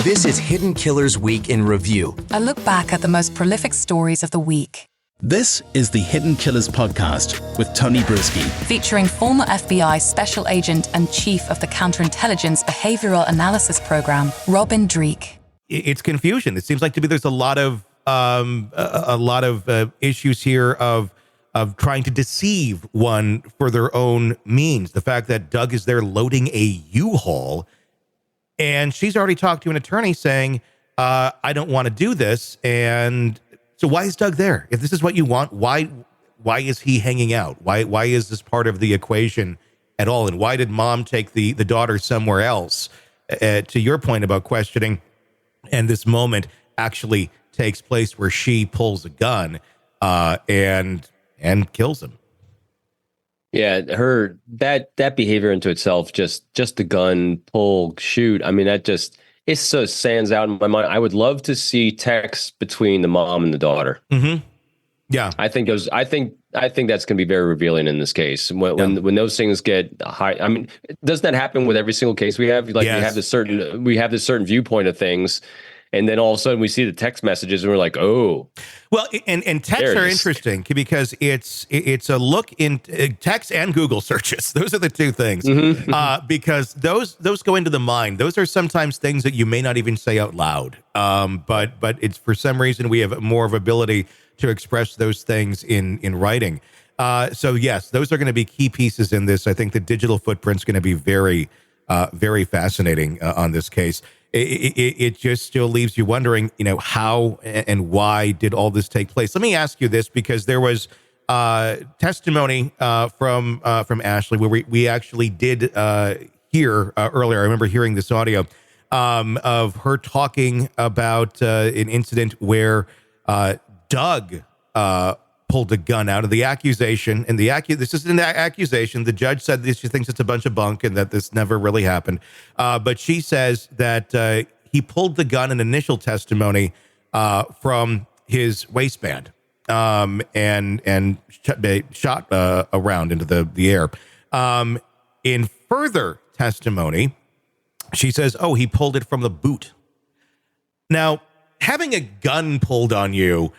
This is Hidden Killers Week in Review. A look back at the most prolific stories of the week. This is the Hidden Killers podcast with Tony Brueski. Featuring former FBI Special Agent and Chief of the Counterintelligence Behavioral Analysis Program, Robin Dreeke. It's confusion. It seems like to me there's a lot of issues here of trying to deceive one for their own means. The fact that Doug is there loading a U-Haul, and she's already talked to an attorney saying, I don't want to do this. And so why is Doug there? If this is what you want, why is he hanging out? Why is this part of the equation at all? And why did mom take the daughter somewhere else? To your point about questioning, and this moment actually takes place where she pulls a gun and kills him. Yeah, that behavior into itself, just the gun, pull, shoot. I mean, it so stands out in my mind. I would love to see text between the mom and the daughter. Mm-hmm. Yeah, I think that's going to be very revealing in this case. When those things get high, I mean, doesn't that happen with every single case we have? Like yes. we have this certain viewpoint of things. And then all of a sudden we see the text messages and we're like, oh. Well, and texts are interesting because it's a look in text and Google searches. Those are the two things. Mm-hmm. Because those go into the mind. Those are sometimes things that you may not even say out loud. But it's for some reason we have more of ability to express those things in writing. So yes, those are going to be key pieces in this. I think the digital footprint's going to be very, very fascinating on this case. It just still leaves you wondering, how and why did all this take place? Let me ask you this, because there was testimony from Ashley where we actually did hear earlier. I remember hearing this audio of her talking about an incident where Doug pulled a gun out of the accusation, and this is an accusation. The judge said she thinks it's a bunch of bunk and that this never really happened. But she says that he pulled the gun in initial testimony from his waistband and shot a round into the air. In further testimony, she says, he pulled it from the boot. Now, having a gun pulled on you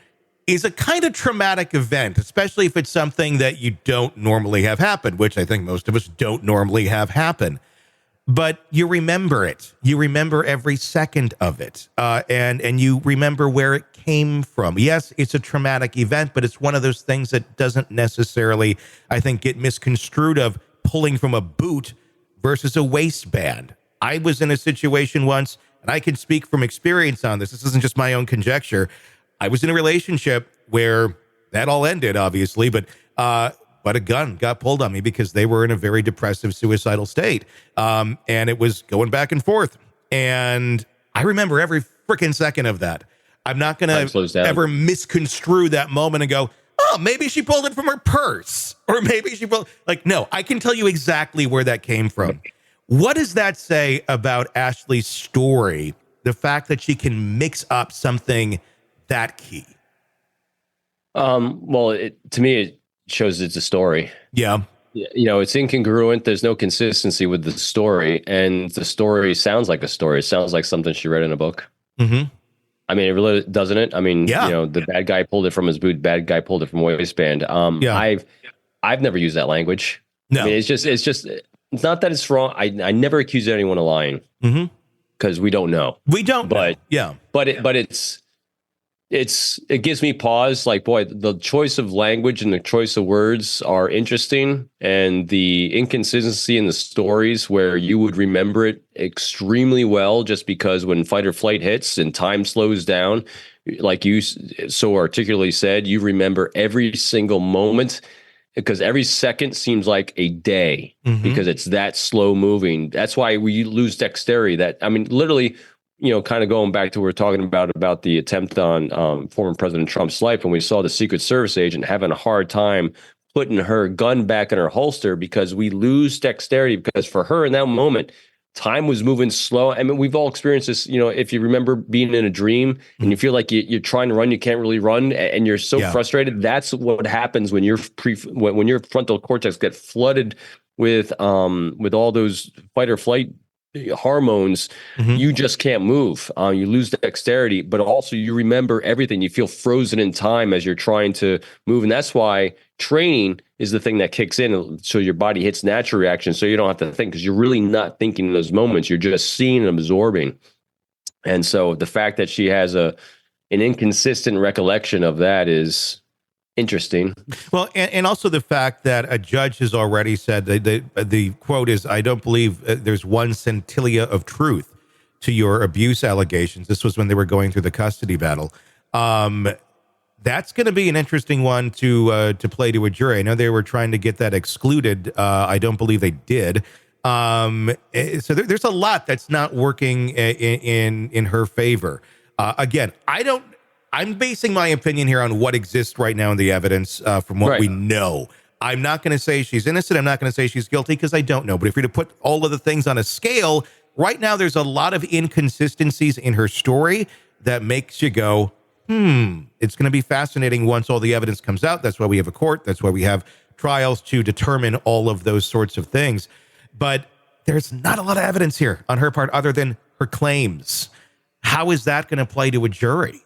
is a kind of traumatic event, especially if it's something that you don't normally have happen, which I think most of us don't normally have happen. But you remember it. You remember every second of it. And you remember where it came from. Yes, it's a traumatic event, but it's one of those things that doesn't necessarily, I think, get misconstrued of pulling from a boot versus a waistband. I was in a situation once, and I can speak from experience on this. This isn't just my own conjecture. I was in a relationship where that all ended, obviously, but a gun got pulled on me because they were in a very depressive, suicidal state. And it was going back and forth. And I remember every freaking second of that. I'm not going to ever misconstrue that moment and go, maybe she pulled it from her purse. Or maybe she pulled, no, I can tell you exactly where that came from. What does that say about Ashley's story? The fact that she can mix up something that key? Well, to me, it shows it's a story. Yeah. It's incongruent. There's no consistency with the story, and the story sounds like a story. It sounds like something she read in a book. Mm-hmm. I mean, it really doesn't it? I mean, the bad guy pulled it from his boot. Bad guy pulled it from waistband. I've never used that language. No, I mean, it's not that it's wrong. I never accuse anyone of lying because we don't know. We don't. But know. Yeah. But it gives me pause. Like, boy, the choice of language and the choice of words are interesting, and the inconsistency in the stories where you would remember it extremely well just because when fight or flight hits and time slows down, like you so articulately said, you remember every single moment because every second seems like a day because it's that slow moving. That's why we lose dexterity. Literally, kind of going back to what we were talking about the attempt on former President Trump's life, when we saw the Secret Service agent having a hard time putting her gun back in her holster because we lose dexterity, because for her in that moment, time was moving slow. I mean, we've all experienced this, if you remember being in a dream and you feel like you're trying to run, you can't really run, and you're so frustrated. That's what happens when your frontal cortex gets flooded with all those fight or flight hormones, you just can't move. You lose dexterity, but also you remember everything. You feel frozen in time as you're trying to move. And that's why training is the thing that kicks in. So your body hits natural reaction. So you don't have to think, because you're really not thinking in those moments. You're just seeing and absorbing. And so the fact that she has an inconsistent recollection of that is interesting. Well, and also the fact that a judge has already said that the quote is, "I don't believe there's one scintilla of truth to your abuse allegations." This was when they were going through the custody battle. That's going to be an interesting one to play to a jury. I know they were trying to get that excluded. I don't believe they did. So there's a lot that's not working in her favor. Again, I'm basing my opinion here on what exists right now in the evidence from what we know. I'm not going to say she's innocent. I'm not going to say she's guilty because I don't know. But if you're to put all of the things on a scale, right now there's a lot of inconsistencies in her story that makes you go, it's going to be fascinating once all the evidence comes out. That's why we have a court. That's why we have trials to determine all of those sorts of things. But there's not a lot of evidence here on her part other than her claims. How is that going to play to a jury?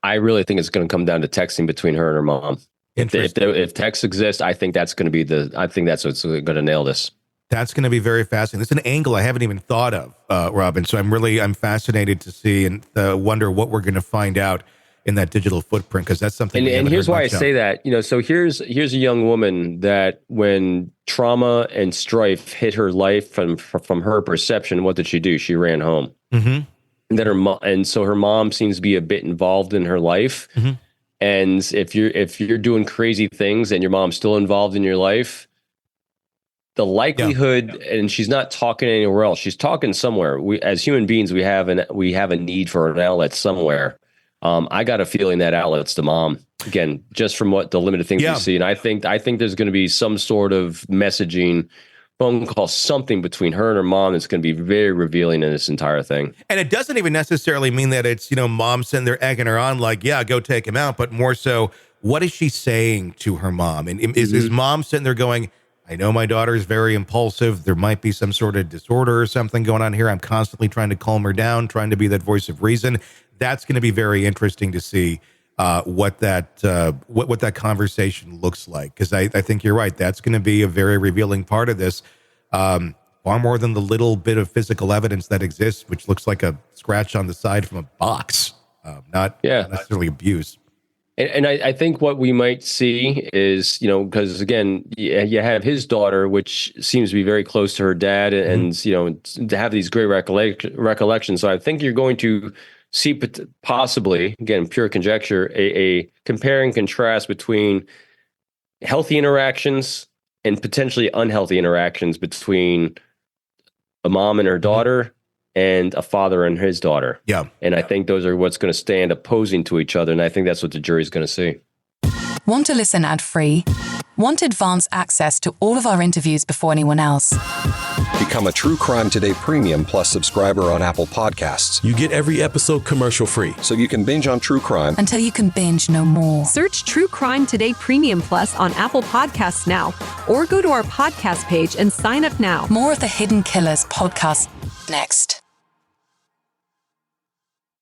I really think it's going to come down to texting between her and her mom. If texts exist, I think that's going to be that's what's going to nail this. That's going to be very fascinating. This is an angle I haven't even thought of, Robin. So I'm fascinated to see and wonder what we're going to find out in that digital footprint, because that's something. And here's why I say that. So here's a young woman that when trauma and strife hit her life from her perception, what did she do? She ran home. Mm-hmm. And so her mom seems to be a bit involved in her life. Mm-hmm. And if you're doing crazy things and your mom's still involved in your life, the likelihood, and she's not talking anywhere else, she's talking somewhere. We, as human beings, we have a need for an outlet somewhere. I got a feeling that outlet's the mom, again, just from what the limited things we see. And I think there's going to be some sort of messaging, phone call, something between her and her mom that's going to be very revealing in this entire thing. And it doesn't even necessarily mean that it's, mom sitting there egging her on like, yeah, go take him out, but more so, what is she saying to her mom? And is mom sitting there going, I know my daughter is very impulsive. There might be some sort of disorder or something going on here. I'm constantly trying to calm her down, trying to be that voice of reason. That's going to be very interesting to see what that conversation looks like. Because I think you're right. That's going to be a very revealing part of this. Far more than the little bit of physical evidence that exists, which looks like a scratch on the side from a box, not necessarily abuse. And I think what we might see is, because again, you have his daughter, which seems to be very close to her dad, and to have these great recollections. So I think you're going to see possibly, again, pure conjecture, a compare and contrast between healthy interactions and potentially unhealthy interactions between a mom and her daughter and a father and his daughter. Yeah. And I think those are what's going to stand opposing to each other. And I think that's what the jury's going to see. Want to listen ad-free? Want advanced access to all of our interviews before anyone else? Become a True Crime Today Premium Plus subscriber on Apple Podcasts. You get every episode commercial-free. So you can binge on true crime until you can binge no more. Search True Crime Today Premium Plus on Apple Podcasts now, or go to our podcast page and sign up now. More of the Hidden Killers podcast next.